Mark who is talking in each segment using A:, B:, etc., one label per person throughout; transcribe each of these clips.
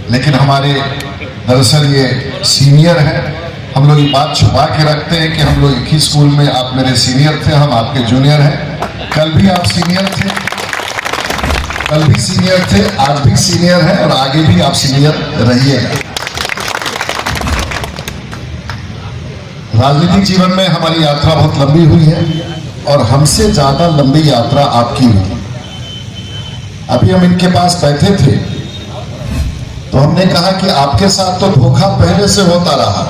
A: लेकिन हमारे दरअसल ये सीनियर हैं। हम लोग ये बात छुपा के रखते हैं कि हम लोग एक ही स्कूल में, आप मेरे सीनियर थे, हम आपके जूनियर हैं। कल भी आप सीनियर थे, कल भी सीनियर थे, आज भी सीनियर हैं और आगे भी आप सीनियर रहिएगा। राजनीतिक जीवन में हमारी यात्रा बहुत लंबी हुई है और हमसे ज्यादा लंबी यात्रा आपकी हुई। अभी हम इनके पास बैठे थे तो हमने कहा कि आपके साथ तो धोखा पहले से होता रहा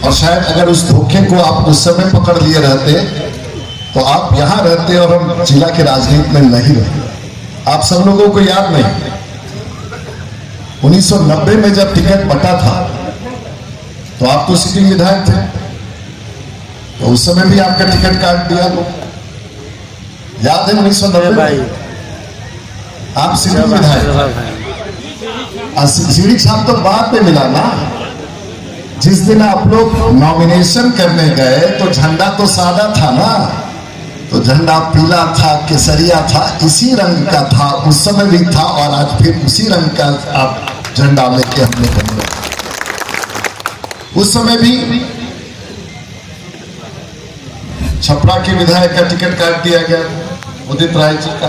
A: और शायद अगर उस धोखे को आप उस समय पकड़ लिए रहते तो आप यहां रहते और हम जिला के राजनीति में नहीं रहते। आप सब लोगों को याद नहीं, 1990 में जब टिकट बटा था तो आप तो सिटिंग विधायक थे, तो उस समय भी आपका टिकट काट दिया लोग, याद है 1990 में आप सिटिंग विधायक। सीढ़ी छाप तो बाद में मिला ना। जिस दिन आप लोग नॉमिनेशन करने गए तो झंडा तो सादा था ना, तो झंडा पीला था, केसरिया था, इसी रंग का था, उस समय भी था और आज फिर उसी रंग का आप झंडा लेके हमने बने। उस समय भी छपरा के विधायक का टिकट काट दिया गया, उदित राय जी का,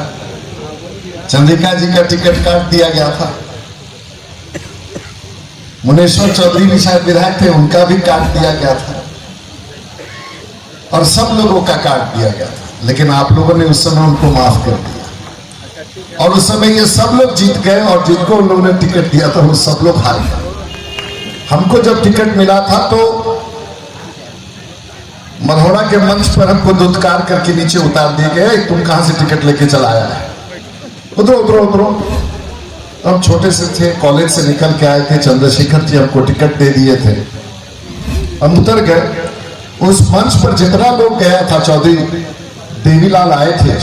A: चंद्रिका जी का टिकट काट दिया गया था, मुनेश्वर चौधरी भी शायद विधायक थे, उनका भी काट दिया गया था और सब लोगों का काट दिया गया था। लेकिन आप लोगों ने उस समय उनको माफ कर दिया और उस समय ये सब लोग जीत गए और जिनको उन लोगों ने टिकट दिया था वो सब लोग हार गए। हमको जब टिकट मिला था तो मरहोड़ा के मंच पर हमको दुत्कार करके नीचे उतार दिए गए, तुम कहां से टिकट लेके चला आया है, उतरो उतरो उतरो। हम छोटे से थे, कॉलेज से निकल के आए थे, चंद्रशेखर जी हमको टिकट दे दिए थे, हम उतर गए। उस मंच पर जितना लोग गया था, चौधरी देवीलाल आए थे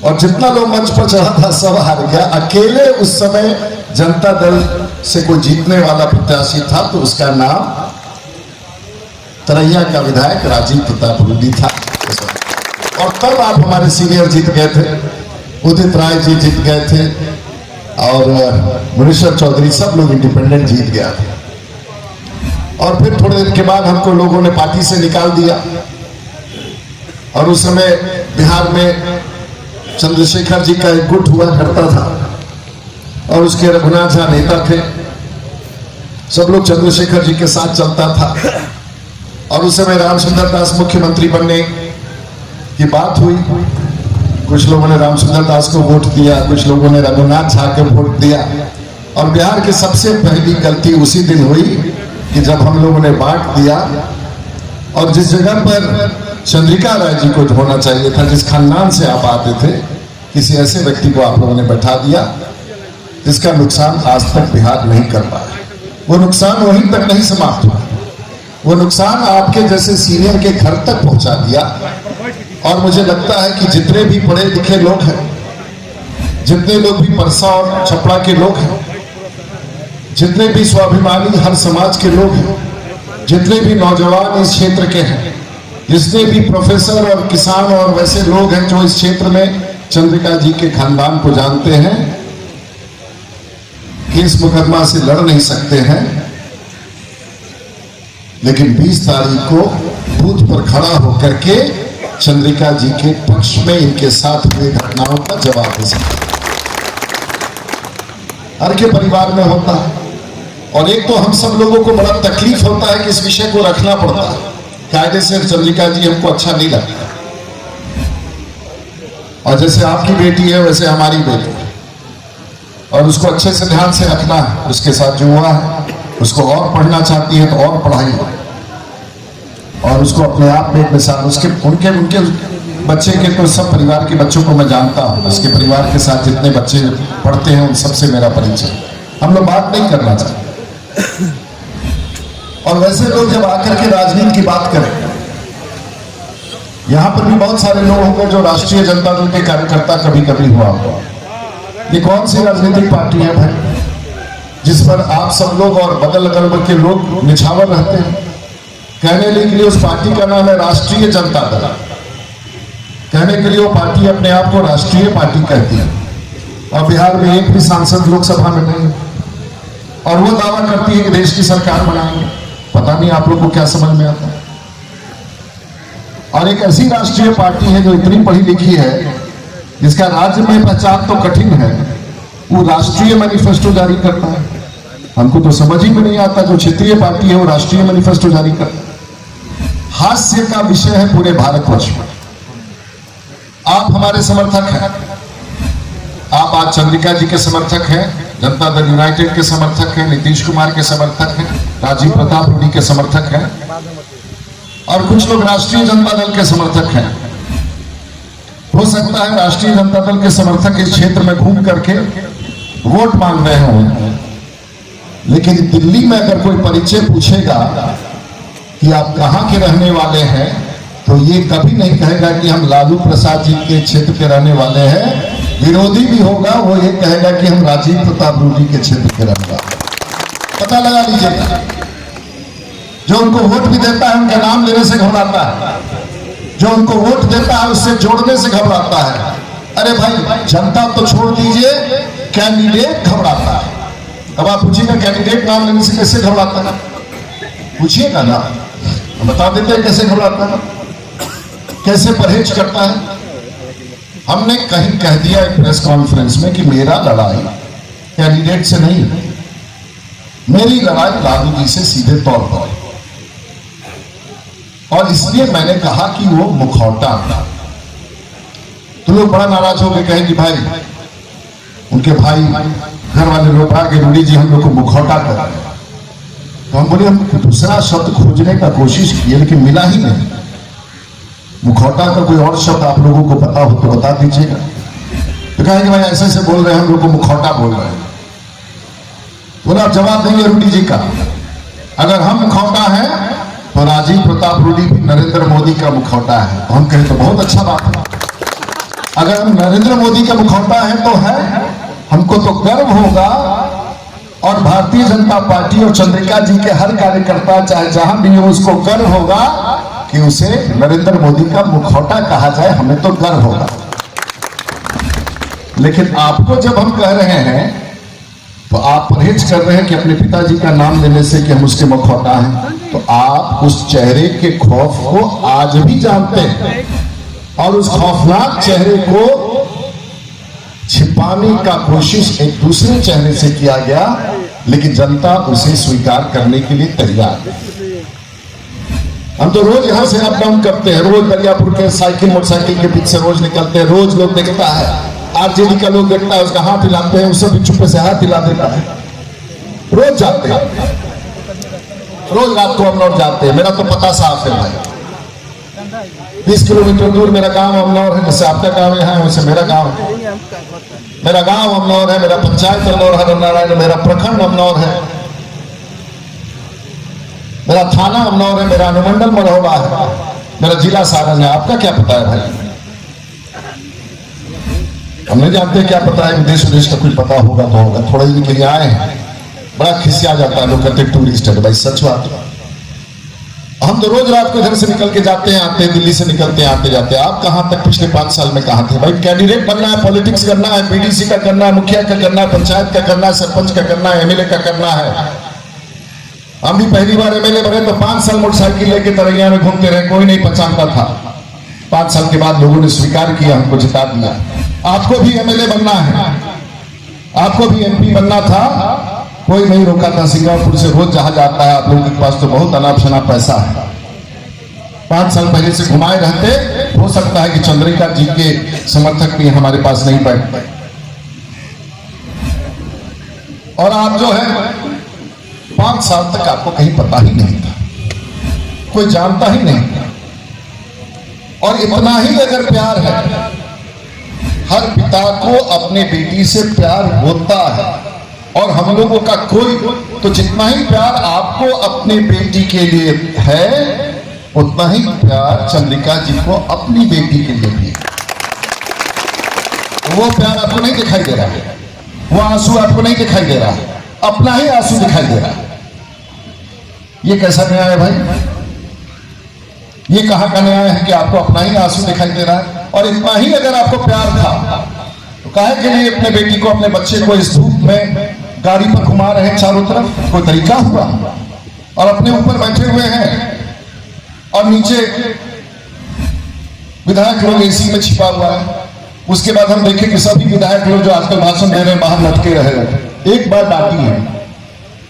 A: और जितना लोग मंच पर चढ़ा था सब हार गया। अकेले उस समय जनता दल से कोई जीतने वाला प्रत्याशी था तो उसका नाम तरैया का विधायक राजीव प्रताप रूडी था। और तब आप हमारे सीनियर जीत गए थे, उदित राय जी जीत गए थे और मुनेश्वर चौधरी, सब लोग इंडिपेंडेंट जीत गया था। और फिर थोड़े दिन के बाद हमको लोगों ने पार्टी से निकाल दिया और उस समय बिहार में चंद्रशेखर जी का एक गुट हुआ करता था और उसके रघुनाथ झा नेता थे, सब लोग चंद्रशेखर जी के साथ चलता था। और उस समय रामचंद्र दास मुख्यमंत्री बनने की बात हुई, कुछ लोगों ने रामचंद्र दास को वोट दिया, कुछ लोगों ने रघुनाथ झा को वोट दिया। और बिहार की सबसे पहली गलती उसी दिन हुई कि जब हम लोगों ने बांट दिया और जिस जगह पर चंद्रिका राय जी को होना चाहिए था, जिस खानदान से आप आते थे, किसी ऐसे व्यक्ति को आप लोगों ने बैठा दिया जिसका नुकसान आज तक बिहार नहीं कर पाया। वो नुकसान वहीं तक नहीं समाप्त हुआ, वो नुकसान आपके जैसे सीनियर के घर तक पहुंचा दिया। और मुझे लगता है कि जितने भी पढ़े लिखे लोग हैं, जितने लोग भी परसा और छपरा के लोग हैं, जितने भी स्वाभिमानी हर समाज के लोग हैं, जितने भी नौजवान इस क्षेत्र के हैं, जितने भी प्रोफेसर और किसान और वैसे लोग हैं जो इस क्षेत्र में चंद्रिका जी के खानदान को जानते हैं, केस मुकदमा से लड़ नहीं सकते हैं, लेकिन 20 तारीख को बूथ पर खड़ा होकर के चंद्रिका जी के पक्ष में इनके साथ हुए घटनाओं का जवाब दे सकते हैं। हर के परिवार में होता है और एक तो हम सब लोगों को बड़ा तकलीफ होता है कि इस विषय को रखना पड़ता है। कायदे से चंद्रिका जी हमको अच्छा नहीं लगता और जैसे आपकी बेटी है वैसे हमारी बेटी है और उसको अच्छे से ध्यान से रखना है। उसके साथ जो हुआ है उसको और पढ़ना चाहती है तो और पढ़ाई और उसको अपने आप में एक मिसाल, उसके उनके उनके बच्चे के तो सब परिवार के बच्चों को मैं जानता हूँ, उसके परिवार के साथ जितने बच्चे पढ़ते हैं उन सबसे मेरा परिचय। हम लोग बात नहीं करना चाहते और वैसे लोग जब आकर के राजनीति की बात करें, यहाँ पर भी बहुत सारे लोग होंगे जो राष्ट्रीय जनता दल के कार्यकर्ता कभी कभी हुआ होगा। ये कौन सी राजनीतिक पार्टी है भाई जिस पर आप सब लोग और बगल अगल के लोग निछावर रहते हैं? कहने के लिए उस पार्टी का नाम है राष्ट्रीय जनता दल, कहने के लिए वो पार्टी अपने आप को राष्ट्रीय पार्टी कहती है और बिहार में एक भी सांसद लोकसभा में नहीं, और वो दावा करती है कि देश की सरकार बनाएंगे। पता नहीं आप लोग को क्या समझ में आता है। और एक ऐसी राष्ट्रीय पार्टी है जो इतनी पढ़ी लिखी है, जिसका राज्य में पहचान तो कठिन है, वो राष्ट्रीय मैनिफेस्टो जारी करता है। हमको तो समझ ही में नहीं आता, जो क्षेत्रीय पार्टी है वो राष्ट्रीय मैनिफेस्टो जारी करता है। हास्य का विषय है पूरे भारतवर्ष में। आप हमारे समर्थक हैं, आप आज चंद्रिका जी के समर्थक हैं, जनता दल यूनाइटेड के समर्थक हैं, नीतीश कुमार के समर्थक हैं, राजीव प्रताप रूडी के समर्थक हैं, और कुछ लोग राष्ट्रीय जनता दल के समर्थक हैं। हो सकता है राष्ट्रीय जनता दल के समर्थक इस क्षेत्र में घूम करके वोट मांग रहे हों, लेकिन दिल्ली में अगर कोई परिचय पूछेगा कि आप कहां के रहने वाले हैं, तो ये कभी नहीं कहेगा कि हम लालू प्रसाद जी के क्षेत्र के रहने वाले हैं। विरोधी भी होगा, वो ये कहेगा कि हम राजीव प्रताप रूडी के क्षेत्र के रहने वाले। पता लगा लीजिएगा, जो उनको वोट भी देता है उनका नाम लेने से घबराता है, जो उनको वोट देता है उससे जोड़ने से घबराता है। अरे भाई, जनता तो छोड़ दीजिए, कैंडिडेट घबराता है। अब आप पूछिएगा कैंडिडेट नाम लेने से कैसे घबराता है, पूछिएगा ना, बता देते हैं कैसे घबराता है, कैसे परहेज करता है। हमने कहीं कह दिया एक प्रेस कॉन्फ्रेंस में कि मेरा लड़ाई कैंडिडेट से नहीं है, मेरी लड़ाई लालू जी से सीधे तौर पर। और इसलिए मैंने कहा कि वो मुखौटा, तो लोग बड़ा नाराज हो गए, कहेंगे भाई उनके भाई घर वाले लोग आगे रूडी जी हम लोग को मुखौटा कर रहे हैं। तो हम बोले हम दूसरा शब्द खोजने का कोशिश किए, लेकिन मिला ही नहीं। मुखौटा का कोई और शब्द आप लोगों को पता हो तो बता दीजिएगा। तो कहेंगे भाई ऐसे से बोल रहे हैं, हम लोग को मुखौटा बोल रहे हैं। बोला आप जवाब देंगे रूडी जी का, अगर हम मुखौटा हैं तो राजीव प्रताप रूडी भी नरेंद्र मोदी का मुखौटा है। तो हम कहें तो बहुत अच्छा बात है, अगर हम नरेंद्र मोदी का मुखौटा है तो है, हमको तो गर्व होगा। और भारतीय जनता पार्टी और चंद्रिका जी के हर कार्यकर्ता चाहे जहां भी हो उसको गर्व होगा कि उसे नरेंद्र मोदी का मुखौटा कहा जाए, हमें तो गर्व होगा। लेकिन आपको जब हम कह रहे हैं तो आप परहेज कर रहे हैं कि अपने पिताजी का नाम लेने से कि हम उसके मुखौटा हैं। तो आप उस चेहरे के खौफ को आज भी जानते हैं, और उस खौफनाक चेहरे को छिपाने का कोशिश एक दूसरे चेहरे से किया गया, लेकिन जनता उसे स्वीकार करने के लिए तैयार है। हम तो रोज यहां से अप डाउन करते हैं, रोज दरियापुर के साइकिल मोटरसाइकिल के पीछे रोज निकलते हैं, रोज लोग देखता है, आरजेडी का लोग देखता है, उसका हाथ हिलाते हैं, उससे भी चुप्पे से हाथ हिला देता है। रोज जाते हैं, रोज रात को अमनौर जाते हैं। मेरा तो पता साफ है भाई, 20 किलोमीटर दूर मेरा गांव अमनौर है, जैसे आपका गांव यहाँ है वैसे मेरा गांव है। मेरा गांव अमनौर है, मेरा पंचायत अमनौर है, नारायण मेरा प्रखंड अमनौर है, मेरा थाना अमनौर है, मेरा अनुमंडल मरहौबा है, मेरा जिला सारण है। आपका क्या पता है भाई? हम नहीं जानते क्या पता है, देश विदेश का कुछ पता होगा तो होगा। थोड़ा दिन के लिए आए हैं, बड़ा खिसिया जाता है, लोग कहते टूरिस्ट है। भाई सच बात है, हम तो रोज रात को इधर से निकल के जाते हैं आते हैं, दिल्ली से निकलते हैं आते जाते हैं। आप कहां तक पिछले 5 साल में कहां थे भाई? कैंडिडेट बनना है, पॉलिटिक्स करना है, बीडीसी का करना है, मुखिया का करना है, पंचायत का करना है, सरपंच का करना है, एमएलए का करना है। हम भी पहली बार एमएलए बने तो 5 साल मोटरसाइकिल लेके तरैया में घूमते रहे, कोई नहीं पहचानता था। 5 साल के बाद लोगों ने स्वीकार किया, हमको जिता दिया। आपको भी एमएलए बनना है, आपको भी एमपी बनना था, कोई नहीं रोका था। सिंगापुर से रोज जहां जाता है, आप लोगों के पास तो बहुत अनाप शनाप पैसा है। 5 साल पहले से घुमाए रहते, हो सकता है कि चंद्रिका जी के समर्थक भी हमारे पास नहीं बैठ पाए। और आप जो है 5 साल तक आपको कहीं पता ही नहीं था, कोई जानता ही नहीं था। और इतना ही अगर प्यार है, हर पिता को अपने बेटी से प्यार होता है, और हम लोगों का कोई तो जितना ही प्यार आपको अपने बेटी के लिए है, उतना ही प्यार चंद्रिका जी को अपनी बेटी के लिए भी है। वो प्यार आपको नहीं दिखाई दे रहा है, वो आंसू आपको नहीं दिखाई दे रहा है, अपना ही आंसू दिखाई दे रहा है। ये कैसा न्याय है भाई? ये कहां का न्याय है कि आपको अपना ही आंसू दिखाई दे रहा है? और इतना ही अगर आपको प्यार था तो काहे के लिए अपने बेटी को, अपने बच्चे को इस धूप में गाड़ी पर घुमा रहे हैं चारों तरफ? कोई तरीका हुआ? और अपने ऊपर बैठे हुए हैं और नीचे विधायक लोग एसी में छिपा हुआ है। उसके बाद हम देखें कि सभी विधायक लोग जो आजकल भाषण दे रहे हैं बाहर लटके रहे। एक बार डांटी है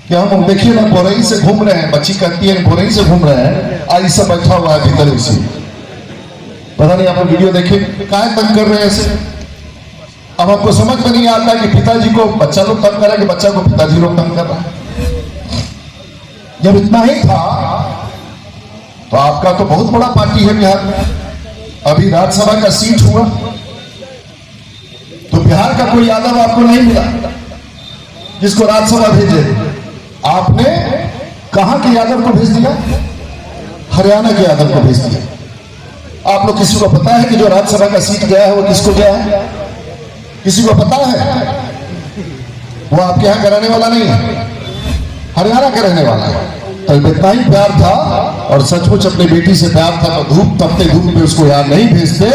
A: कि हम देखिए ना बोरई से घूम रहे हैं, बच्ची कहती है बोरई से घूम रहे हैं, आज सब बैठा हुआ है भीतर एसी। पता नहीं आप वीडियो देखे काहे तंग कर रहे हैं ऐसे? अब आपको समझ में नहीं आता कि पिताजी को बच्चा लोग तंग कर रहा है कि बच्चा को पिताजी लोग तंग कर रहा है। जब इतना ही था तो आपका तो बहुत बड़ा पार्टी है बिहार में। अभी राज्यसभा का सीट हुआ तो बिहार का कोई यादव आपको नहीं मिला जिसको राज्यसभा भेजे। आपने कहां के यादव को भेज दिया? हरियाणा के यादव को भेज दिया। आप लोग किसी को पता है कि जो राज्यसभा का सीट गया है वो किसको गया है? किसी को पता है? वो आपके यहां का रहने वाला नहीं है, हरियाणा का रहने वाला है। तो इतना ही प्यार था और सचमुच अपनी बेटी से प्यार था तो धूप तपते धूप में उसको यहाँ नहीं भेजते,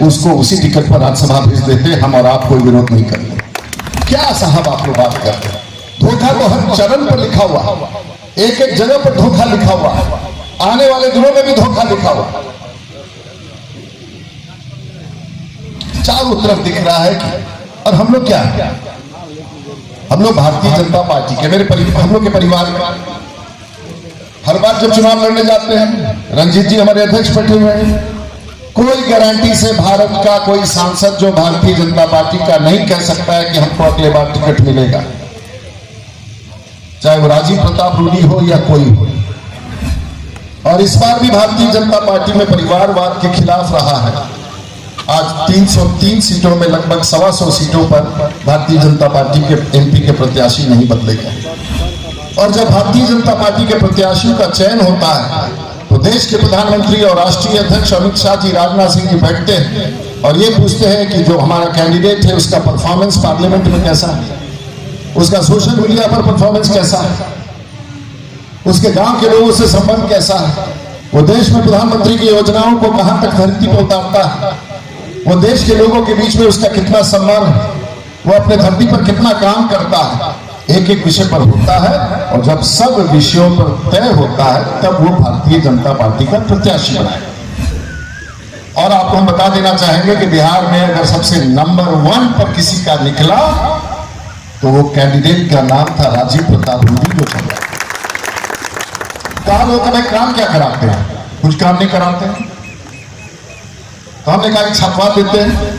A: उसको उसी टिकट पर राज्यसभा भेज देते। हम और आप कोई विरोध नहीं करते। क्या साहब आप लोग बात करते हैं? धोखा तो हर चरण पर लिखा हुआ, एक एक जगह पर धोखा लिखा हुआ, आने वाले दिनों में भी धोखा लिखा हुआ, चारों तरफ दिख रहा है कि। और हम लोग क्या है? हम लोग भारतीय जनता पार्टी के, हम लोग के परिवार में हर बार जब चुनाव लड़ने जाते हैं, रंजीत जी हमारे अध्यक्ष बैठे हुए हैं, कोई गारंटी से भारत का कोई सांसद जो भारतीय जनता पार्टी का नहीं कह सकता है कि हमको अगले बार टिकट मिलेगा, चाहे वो राजीव प्रताप रूडी हो या कोई हो। और इस बार भी भारतीय जनता पार्टी में परिवारवाद के खिलाफ रहा है। आज 303 सीटों में लगभग 125 सीटों पर भारतीय जनता पार्टी के एमपी के प्रत्याशी नहीं बदलेगा। और जब भारतीय जनता पार्टी के प्रत्याशियों का चयन होता है तो देश के प्रधानमंत्री और राष्ट्रीय अध्यक्ष अमित शाह जी, राजनाथ सिंह जी बैठते हैं और ये पूछते हैं कि जो हमारा कैंडिडेट है उसका परफॉर्मेंस पार्लियामेंट में कैसा है, उसका सोशल मीडिया पर परफॉर्मेंस कैसा है, उसके गांव के लोगों से संबंध कैसा है, वो देश में प्रधानमंत्री की योजनाओं को कहां तक धरती पर उतारता है, वो देश के लोगों के बीच में उसका कितना सम्मान है, वो अपने धरती पर कितना काम करता है। एक एक विषय पर होता है और जब सब विषयों पर तय होता है तब वो भारतीय जनता पार्टी का प्रत्याशी बनाए। और आपको हम बता देना चाहेंगे कि बिहार में अगर सबसे नंबर 1 पर किसी का निकला तो वो कैंडिडेट का नाम था राजीव प्रताप रूडी, जो चल रहा। कहा लोग भाई काम क्या कराते हैं? कुछ काम नहीं कराते हैं। तो हमने कहा कि छपवा देते हैं।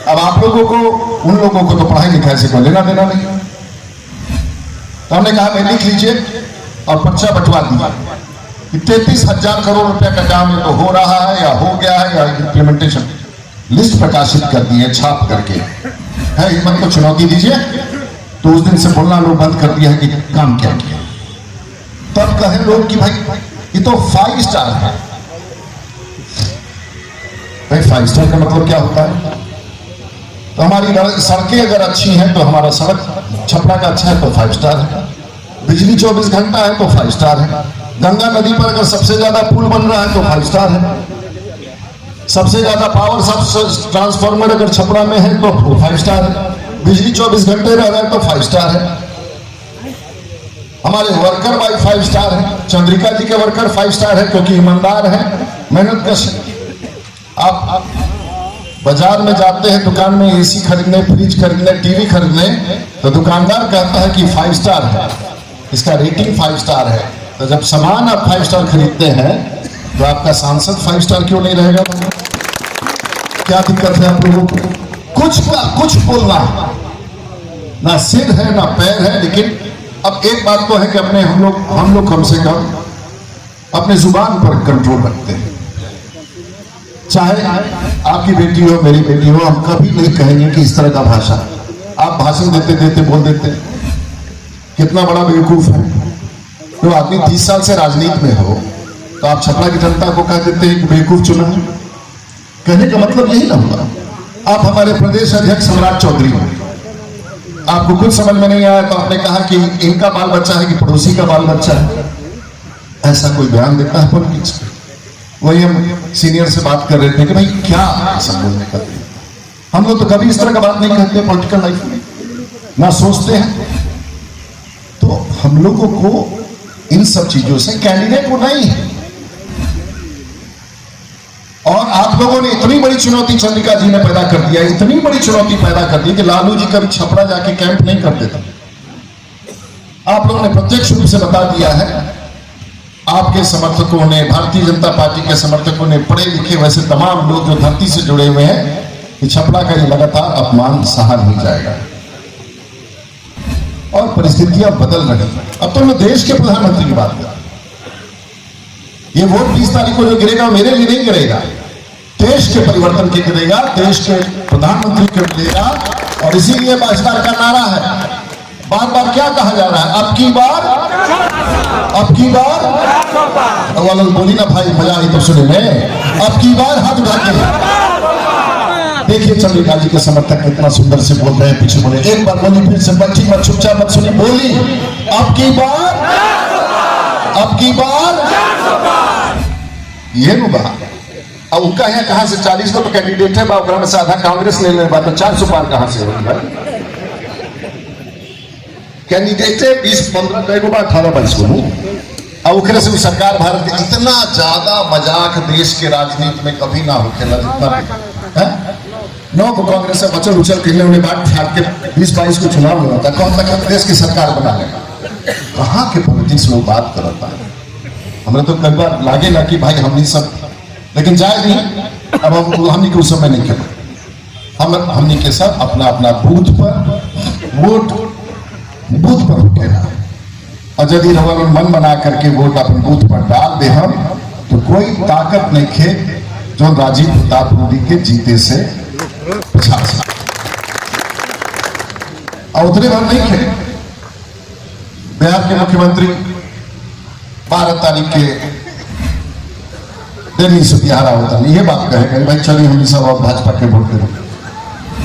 A: अब आप लोगों को, उन लोगों को तो पढ़ाई लिखाई से कोई लेना देना नहीं। तो हमने कहा भाई लिख लीजिए और पर्चा बंटवा दिया कि 33,000 करोड़ रुपया का काम तो हो रहा है या हो गया है या इंप्लीमेंटेशन। लिस्ट प्रकाशित कर दी है छाप करके, है हिम्मत को चुनौती दीजिए। तो उस दिन से बोलना लोग बंद कर दिया है कि काम क्या किया। तब कहे लोग कि भाई ये तो 5 स्टार है। भाई 5 स्टार का मतलब क्या होता है? तो हमारी सड़कें अगर अच्छी हैं तो हमारा सड़क छपरा का अच्छा है तो 5 स्टार है। बिजली 24 घंटा है तो 5 स्टार है। गंगा नदी पर अगर सबसे ज्यादा पुल बन रहा है तो 5 स्टार है। सबसे ज्यादा पावर सब ट्रांसफार्मर अगर छपरा में है तो 5 स्टार है। बिजली 24 घंटे रह रहा है तो 5 स्टार है। हमारे वर्कर भाई 5 स्टार है। चंद्रिका जी के वर्कर 5 स्टार है क्योंकि ईमानदार है, मेहनत कश। आप बाजार में जाते हैं दुकान में एसी खरीदने, फ्रिज खरीदने, टीवी खरीदने, तो दुकानदार कहता है कि 5 स्टार है, इसका रेटिंग 5 स्टार है। तो जब सामान आप 5 स्टार खरीदते हैं तो आपका सांसद 5 स्टार क्यों नहीं रहेगा? क्या दिक्कत है आप लोगों को? कुछ का कुछ बोलना, ना सिर है ना पैर है। लेकिन अब एक बात तो है कि अपने हम लोग कम से कम अपने जुबान पर कंट्रोल रखते हैं। चाहे आपकी बेटी हो, मेरी बेटी हो, हम कभी नहीं कहेंगे कि इस तरह का भाषा। आप भाषण देते देते बोल देते हैं, कितना बड़ा बेवकूफ है। तो आदमी 30 साल से राजनीति में हो तो आप छपरा की जनता को कह देते हैं कि बेवकूफ चुना है। कहने का मतलब यही ना हुआ। आप हमारे प्रदेश अध्यक्ष सम्राट चौधरी हो, आपको कुछ समझ में नहीं आया तो आपने कहा कि इनका बाल बच्चा है कि पड़ोसी का बाल बच्चा है। ऐसा कोई बयान देता है पॉलिटिक्स में? वही हम सीनियर से बात कर रहे थे कि भाई क्या ऐसा बोलने का, हम लोग तो कभी इस तरह का बात नहीं करते पॉलिटिकल लाइफ में, ना सोचते हैं। तो हम लोगों को इन सब चीजों से कैंडिडेट को नहीं है। और आप लोगों ने इतनी बड़ी चुनौती चंद्रिका जी ने पैदा कर दिया, इतनी बड़ी चुनौती पैदा कर दी कि लालू जी कभी छपरा जाके कैंप नहीं करते थे। आप लोगों ने प्रत्यक्ष रूप से बता दिया है, आपके समर्थकों ने, भारतीय जनता पार्टी के समर्थकों ने, पढ़े लिखे वैसे तमाम लोग जो धरती से जुड़े हुए हैं, कि छपरा का ये लगातार अपमान सहा नहीं जाएगा। और परिस्थितियां बदल रही हैं। अब तो मैं देश के प्रधानमंत्री की बात कर रहा हूं। ये वोट 20 तारीख को जो गिरेगा मेरे लिए नहीं गिरेगा, देश के परिवर्तन के गिरेगा, देश के प्रधानमंत्री के गिरेगा। और इसीलिए भाजपा का नारा है, बार बार क्या कहा जा रहा है, अब की बार बोली ना भाई, मजा आई तो सुने में, अब की बार हाथ उठा के देखिए चंद्रिका जी के समर्थक कितना सुंदर से बोल रहे हैं, पीछे बोले, एक बार बोली, फिर से बैठी मत, चुपचाप मत सुनी, बोली अब की बार ये नुबा। अब उनका यहाँ कहां से 40 तो कैंडिडेट है, बाबरा में से आधा कांग्रेस ले लेने बात, तो 400 पार कहां से होगी भाई? कैंडिडेट है 20-15 कई बार 18-22 को। अब उखरे से सरकार भारत इतना ज्यादा मजाक देश के राजनीति में कभी ना होखेला जितना 9 को कांग्रेस से बचल उछल के उन्हें बात ठाक के 20-22 को चुनाव हुआ था, कौन तक देश की सरकार बना लेगा? कहां के पॉलिटिक्स में बात करता है। हमें तो कई बार लागे ना कि भाई हमने सब, लेकिन जाए नहीं, अब हम हमने के उस समय नहीं खेला, हमने के सब अपना अपना बूथ पर वोट बूथ पर उठेगा। और यदि मन बना करके वोट अपन बूथ पर डाल दे हम, तो कोई ताकत नहीं खे जो राजीव प्रताप रूडी के जीते से पछा सके। और उतने भर नहीं खे। बिहार के मुख्यमंत्री 12 तारीख के दिल्ली से बिहार होता है, ये बात कहेगा भाई चलिए हम सब और भाजपा के वोट देंगे।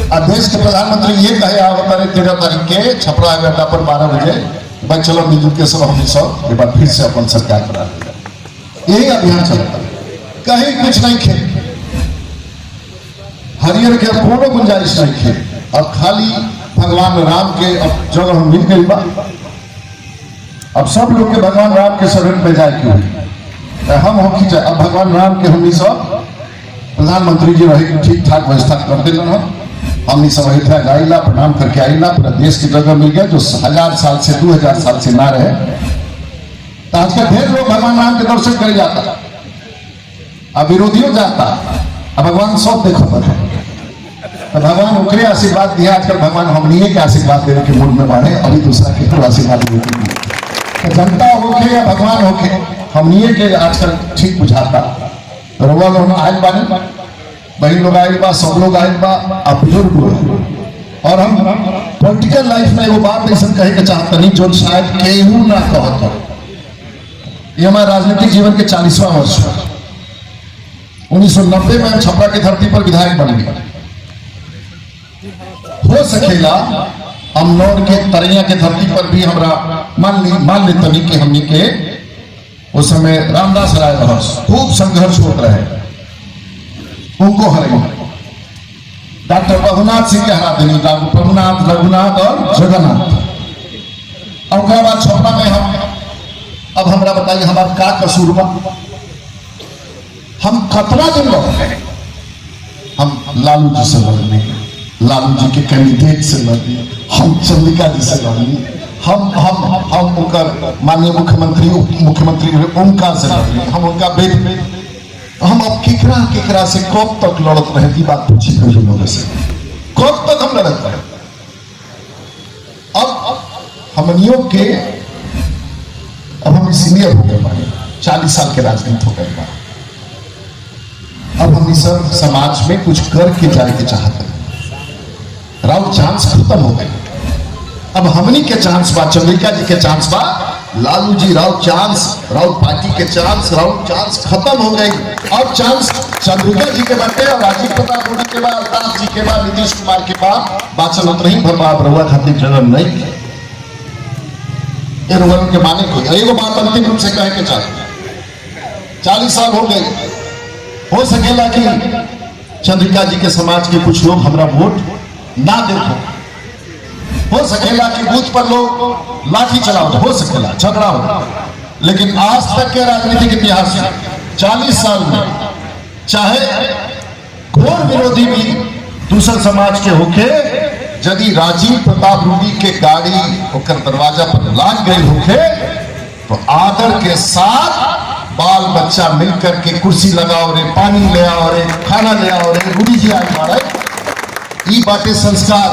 A: और देश के प्रधानमंत्री ये कहे आवता है 13 तारीख के छपरा अड्डा पर 12 बजे, भाई चलो मिलजुल के सब हम सब एक बार फिर से अपन सरकार बना देगा। यही अभियान चलता है, कहीं कुछ नहीं खे, हरियर के कोनो गुंजाइश नहीं खे। अब खाली भगवान राम के अब जगह मिल गई बा, अब सब लोग के भगवान राम के शरण पे जाए क्यों हम हो कि अब भगवान राम के हमनी सब प्रधानमंत्री जी रहे ठीक ठाक व्यवस्था कर दिल, हमनी सब अयोध्या आइला, प्रणाम करके आइला, पूरा देश की जगह मिल गया जो 1000 साल से 2000 साल से ना रहे। तो आजकल ढेर लोग भगवान राम के दर्शन कर जाता, अब विरोधियों जाता, अब भगवान सब देखो पर है। तो भगवान उकरे आशीर्वाद दिया, आजकल भगवान हमनी के आशीर्वाद देने के मूड में बाढ़े, अभी दूसरा के तो आशीर्वाद देते जनता होके या भगवान होके हमनिए के आजकल ठीक बुझाता। रउआ लोग आयल बानी, बहन लोग आयल बा, सब लोग आयल बा, अब बुजुर्ग लोग। और हम पॉलिटिकल लाइफ में वो बात ऐसा कहे के चाहते नहीं जो शायद केहू ना कहता। ये हमारे राजनीतिक जीवन के 40वां वर्ष है। 1990 में हम छपरा की धरती पर विधायक बन गए। हो सकेला हम नौर के तरैया के धरती पर भी हमरा मान लेते कि हमने के उस समय रामदास राय रहस खूब संघर्ष होता रहे, उनको हरे डॉक्टर रघुनाथ सिंह के हरा देनी, प्रभुनाथ, रघुनाथ और जगन्नाथ। और बाद छपरा में हम अब हमरा बताइए हमारा का कसूर बा? हम खतरा दिन लड़े, हम लालू जी से लड़ने, लालू जी के कैंडिडेट से लड़ने, हम चंद्रिका जी से लड़ने, हम उनका माननीय मुख्यमंत्री उप मुख्यमंत्री उनका से लड़ने, हम उनका बेटे, हम अब केकरा से कब तक लड़त रहे की बात पूछी कई लोगों से, कब तक हम लड़त रहे? अब हमनियों के अब हम सीनियर हो गए बारे, 40 साल के राजनीति हो गए बारे, अब हम सब समाज में कुछ करके जाए के चाहते हैं। राउत चांस खत्म हो गए, अब हमनी के चांस बा, चंद्रिका जी के चांस बा, लालू जी राउत चांस, राउत पार्टी के चांस, राउत चांस खत्म हो गई। अब चांस चंद्रिका जी के बाटे और राजीव प्रताप रूडी के बाद, अल्ताफ जी के बाद, नीतीश कुमार के बाद बाचल नहीं भरवा रहुआ खातिर जगह नहीं है। ये रोहन के माने को एगो बात अंतिम रूप से कहे के चाहे, 40 साल हो गए, हो सकेला कि चंद्रिका जी के समाज के कुछ लोग हमारा वोट ना देखो। हो सकेला कि बूथ पर लोग लाठी चलाओ, हो सकेला झगड़ा हो, लेकिन आज तक के राजनीतिक इतिहास में 40 साल में चाहे घोर विरोधी भी दूसरे समाज के होके, यदि राजीव प्रताप रूडी के गाड़ी होकर दरवाजा पर लाग गई होके, तो आदर के साथ बाल बच्चा मिलकर के कुर्सी लगाओ रे, पानी ले आओ रे, खाना ले आओ रे, रूडी जी आज मारा ई बाटे संस्कार।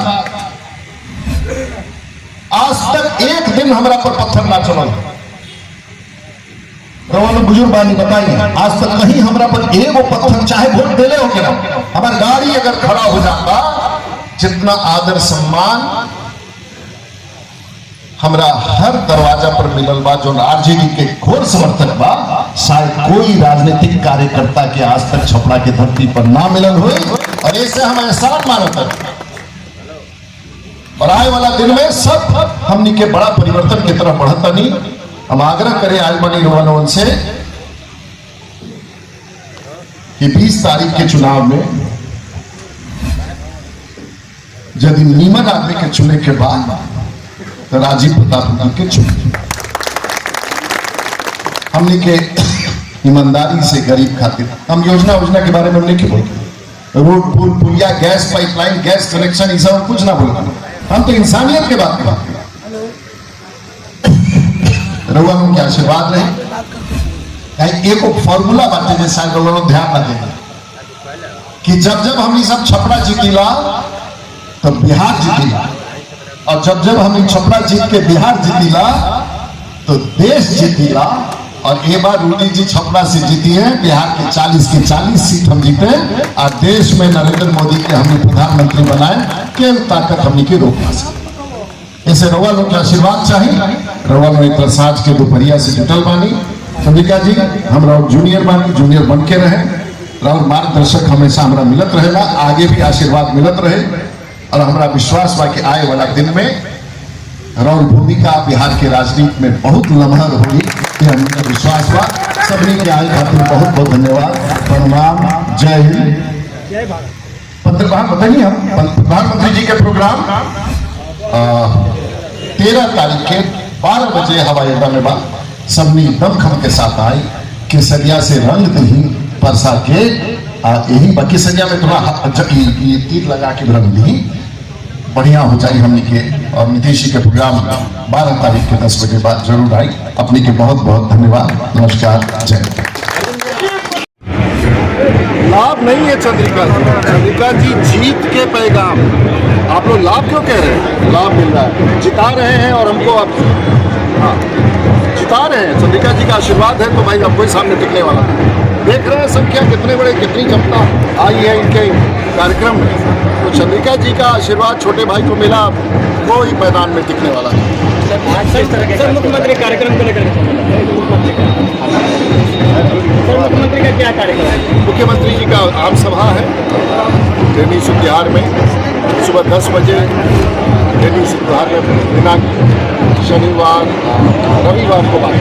A: आज तक एक दिन हमरा पर पत्थर ना चलल। रवाना बुजुर्ग बानी बताइए, आज तक कहीं हमरा पर एगो पत्थर चाहे वोट देले हो क्या, हमारी गाड़ी अगर खड़ा हो जाता, जितना आदर सम्मान हमरा हर दरवाजा पर मिलल बा, जो आरजेडी के घोर समर्थक बा, शायद कोई राजनीतिक कार्यकर्ता के आज तक छपरा के धरती पर ना मिलन हुए। और ऐसे हम एहसान मानते हैं और आए वाला दिन में सब हमनी के बड़ा परिवर्तन की तरफ बढ़ता। नहीं हम आग्रह करें आज बनी रोहन से कि 20 तारीख के चुनाव में यदि नीमन आदमी के चुने के बाद तो राजीव प्रताप रूडी के चुने, हमने के ईमानदारी से गरीब खातिर हम योजना के बारे में हमने की बोलते, रोड पुल पुलिया गैस पाइपलाइन गैस कनेक्शन ये सब कुछ ना बोलते, हम तो इंसानियत के बात करते। रउआ के आशीर्वाद रहे एक फॉर्मूला बाटे जैसा ध्यान न देना कि जब जब हम सब छपरा जीतीला तो बिहार जीतीला, और जब जब हम छपरा जीत के बिहार जीतीला तो देश जीतीला। और एक बार रूडी जी छपरा से जीती है, बिहार के 40 की 40 सीट हम जीते और देश में नरेंद्र मोदी के हमने प्रधानमंत्री बनाए, केवल ताकत हमने की रोक ना सके। ऐसे रउआ लोग के आशीर्वाद चाहिए। रउआ लोग एक साँझ के दोपहरिया से जुटल बानी। चंद्रिका जी हम जूनियर बानी, जूनियर बन के रहे, राहुल मार्गदर्शक हमेशा हमारा मिलत रहेला, आगे भी आशीर्वाद मिलत रहे। और हमारा विश्वास बा कि आए वाला दिन में राहुल भूमिका बिहार के राजनीति में बहुत लम्हर होगी, ये हमारा विश्वास बा। सभी के आए खातिर बहुत बहुत धन्यवाद, प्रणाम, जय हिंद, जय भारत। बताइए हम प्रधानमंत्री जी के प्रोग्राम 13 तारीख के 12 बजे हवाई अड्डा में बा। सबनी दमखम के साथ आई, केसरिया से रंग दी परसा के यही केसरिया में थोड़ा ये तीर लगा के रंग दी, बढ़िया हो जाए हमने के। और नीतीश जी के प्रोग्राम 12 तारीख के 10 बजे बाद जरूर आई। अपने के बहुत बहुत धन्यवाद, नमस्कार, जय। लाभ नहीं है चंद्रिका जी जीत के पैगाम, आप लोग लाभ क्यों कह रहे हैं? लाभ मिल रहा है, जिता रहे हैं और हमको अब जिता रहे हैं। चंद्रिका जी का आशीर्वाद है तो भाई अब कोई सामने टिकने वाला है। देख रहे हैं संख्या कितनी जनता आई है इनके कार्यक्रम में, तो चंद्रिका जी का आशीर्वाद छोटे भाई को मिला, कोई मैदान में टिकने वाला है।
B: मुख्यमंत्री कार्यक्रम को लेकर मुख्यमंत्री का क्या कार्यक्रम है?
A: मुख्यमंत्री जी का आम सभा है दिल्ली बिहार में, सुबह 10 बजे दिल्ली बिहार में, दिनांक शनिवार रविवार को बात